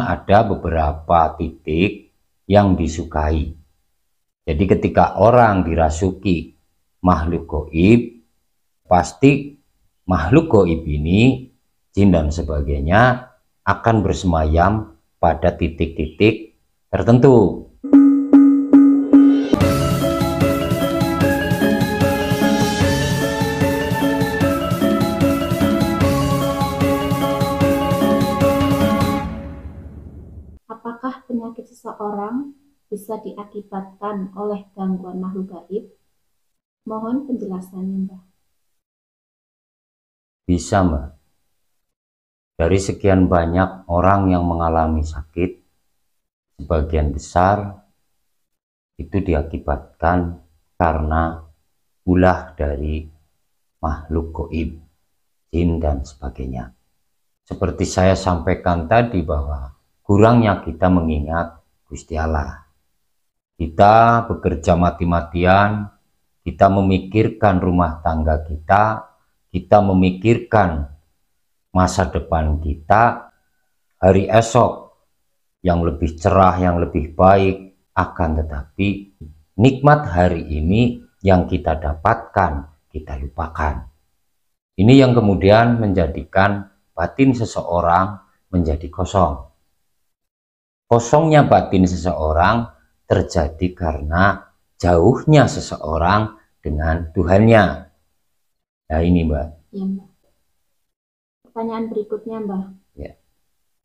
ada beberapa titik yang disukai. Jadi ketika orang dirasuki makhluk gaib, pasti makhluk gaib ini, jin dan sebagainya, akan bersemayam pada titik-titik tertentu. Apakah penyakit seseorang bisa diakibatkan oleh gangguan makhluk gaib? Mohon penjelasannya, Mbah. Bisa, Mbak. Dari sekian banyak orang yang mengalami sakit, sebagian besar itu diakibatkan karena ulah dari makhluk gaib, jin dan sebagainya. Seperti saya sampaikan tadi bahwa kurangnya kita mengingat Gusti Allah. Kita bekerja mati-matian, kita memikirkan rumah tangga kita memikirkan masa depan kita, hari esok yang lebih cerah, yang lebih baik. Akan tetapi nikmat hari ini yang kita dapatkan, kita lupakan. Ini yang kemudian menjadikan batin seseorang menjadi kosong. Kosongnya batin seseorang terjadi karena jauhnya seseorang dengan Tuhannya. Nah ini, Mbak. Ya, Mbah. Pertanyaan berikutnya, Mbah. Ya.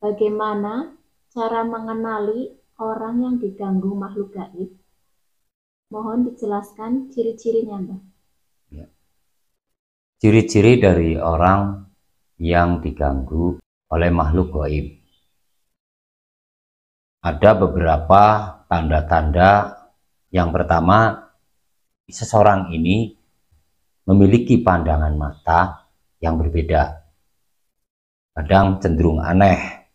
Bagaimana cara mengenali orang yang diganggu makhluk gaib? Mohon dijelaskan ciri-cirinya, Mbah. Ya. Ciri-ciri dari orang yang diganggu oleh makhluk gaib. Ada beberapa tanda-tanda. Yang pertama, seseorang ini memiliki pandangan mata yang berbeda. Kadang cenderung aneh.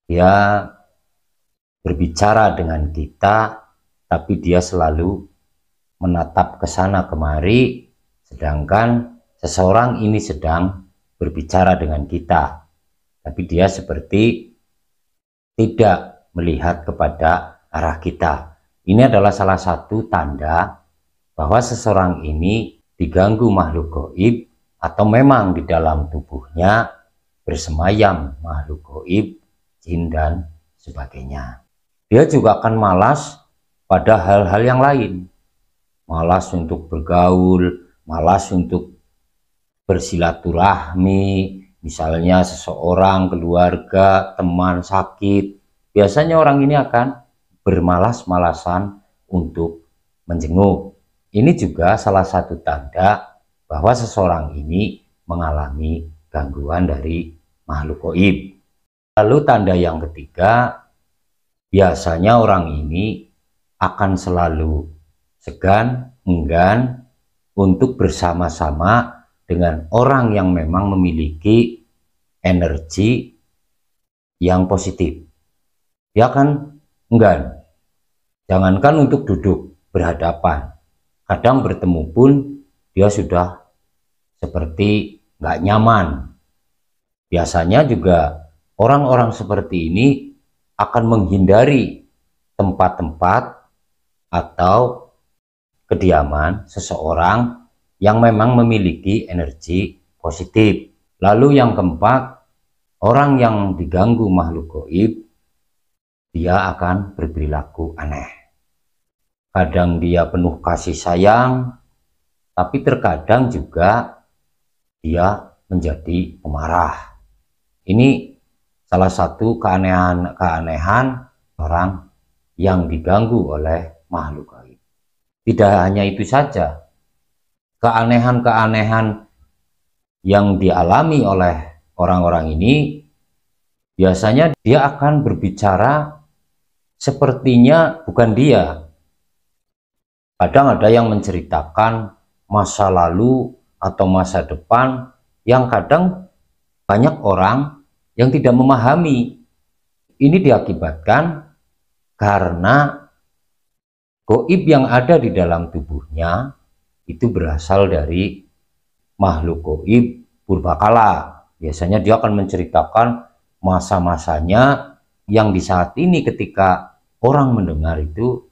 Dia berbicara dengan kita, tapi dia selalu menatap ke sana kemari, sedangkan seseorang ini sedang berbicara dengan kita, tapi dia seperti tidak melihat kepada arah kita. Ini adalah salah satu tanda bahwa seseorang ini diganggu makhluk gaib, atau memang di dalam tubuhnya bersemayam makhluk gaib, jin dan sebagainya. Dia juga akan malas pada hal-hal yang lain. Malas untuk bergaul, malas untuk bersilaturahmi, misalnya seseorang, keluarga, teman sakit. Biasanya orang ini akan bermalas-malasan untuk menjenguk. Ini juga salah satu tanda bahwa seseorang ini mengalami gangguan dari makhluk gaib. Lalu tanda yang ketiga, biasanya orang ini akan selalu segan, enggan untuk bersama-sama dengan orang yang memang memiliki energi yang positif. Dia akan enggan. Jangankan untuk duduk berhadapan, kadang bertemu pun dia sudah seperti nggak nyaman. Biasanya juga orang-orang seperti ini akan menghindari tempat-tempat atau kediaman seseorang yang memang memiliki energi positif. Lalu yang keempat, orang yang diganggu makhluk gaib, dia akan berperilaku aneh. Kadang dia penuh kasih sayang, tapi terkadang juga dia menjadi pemarah. Ini salah satu keanehan orang yang diganggu oleh makhluk gaib. Tidak hanya itu saja, keanehan-keanehan yang dialami oleh orang-orang ini, biasanya dia akan berbicara sepertinya bukan dia. Kadang ada yang menceritakan masa lalu atau masa depan yang kadang banyak orang yang tidak memahami. Ini diakibatkan karena gaib yang ada di dalam tubuhnya itu berasal dari makhluk gaib purbakala. Biasanya dia akan menceritakan masa-masanya yang di saat ini ketika orang mendengar itu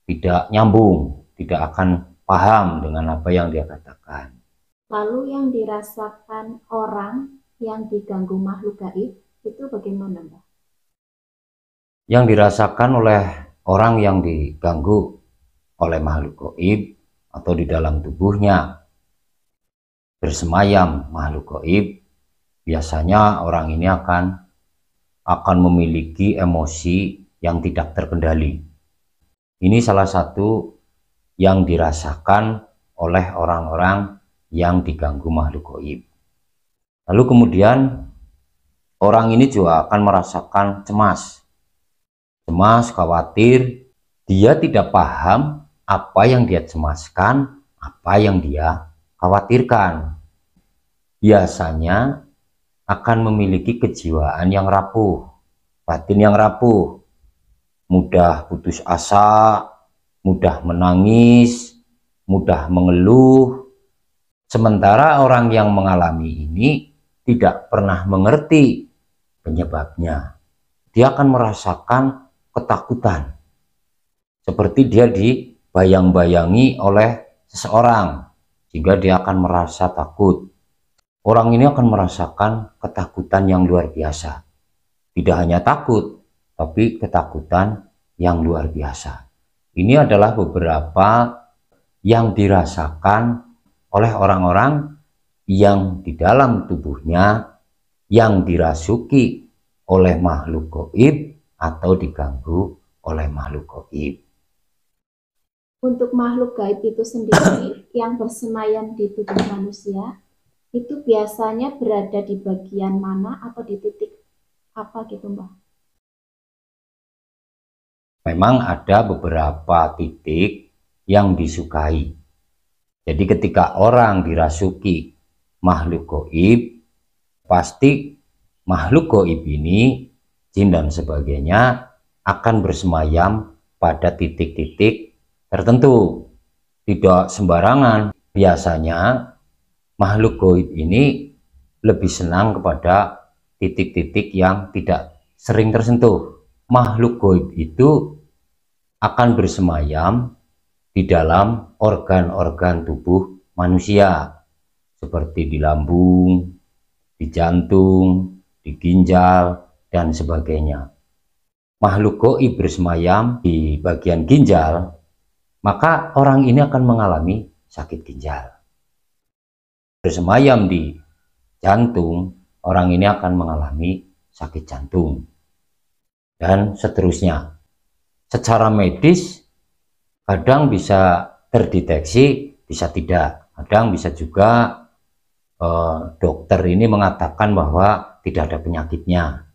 tidak nyambung, tidak akan paham dengan apa yang dia katakan. Lalu yang dirasakan orang yang diganggu makhluk gaib itu bagaimana, Mbak? Yang dirasakan oleh orang yang diganggu oleh makhluk gaib atau di dalam tubuhnya bersemayam makhluk gaib, biasanya orang ini akan memiliki emosi yang tidak terkendali. Ini salah satu yang dirasakan oleh orang-orang yang diganggu makhluk gaib. Lalu kemudian orang ini juga akan merasakan cemas, khawatir. Dia tidak paham apa yang dia cemaskan, apa yang dia khawatirkan. Biasanya akan memiliki kejiwaan yang rapuh, batin yang rapuh, mudah putus asa, mudah menangis, mudah mengeluh. Sementara orang yang mengalami ini tidak pernah mengerti penyebabnya. Dia akan merasakan ketakutan, seperti dia dibayang-bayangi oleh seseorang, sehingga dia akan merasa takut. Orang ini akan merasakan ketakutan yang luar biasa. Tidak hanya takut, tapi ketakutan yang luar biasa. Ini adalah beberapa yang dirasakan oleh orang-orang yang di dalam tubuhnya yang dirasuki oleh makhluk gaib atau diganggu oleh makhluk gaib. Untuk makhluk gaib itu sendiri yang bersemayam di tubuh manusia, itu biasanya berada di bagian mana atau di titik apa gitu, Mbak? Memang ada beberapa titik yang disukai. Jadi ketika orang dirasuki makhluk gaib, pasti makhluk gaib ini, jin dan sebagainya, akan bersemayam pada titik-titik tertentu. Tidak sembarangan. Biasanya makhluk gaib ini lebih senang kepada titik-titik yang tidak sering tersentuh. Makhluk gaib itu akan bersemayam di dalam organ-organ tubuh manusia, seperti di lambung, di jantung, di ginjal, dan sebagainya. Makhluk gaib bersemayam di bagian ginjal, maka orang ini akan mengalami sakit ginjal. Bersemayam di jantung, orang ini akan mengalami sakit jantung, dan seterusnya. Secara medis kadang bisa terdeteksi, bisa tidak. Kadang bisa juga dokter ini mengatakan bahwa tidak ada penyakitnya.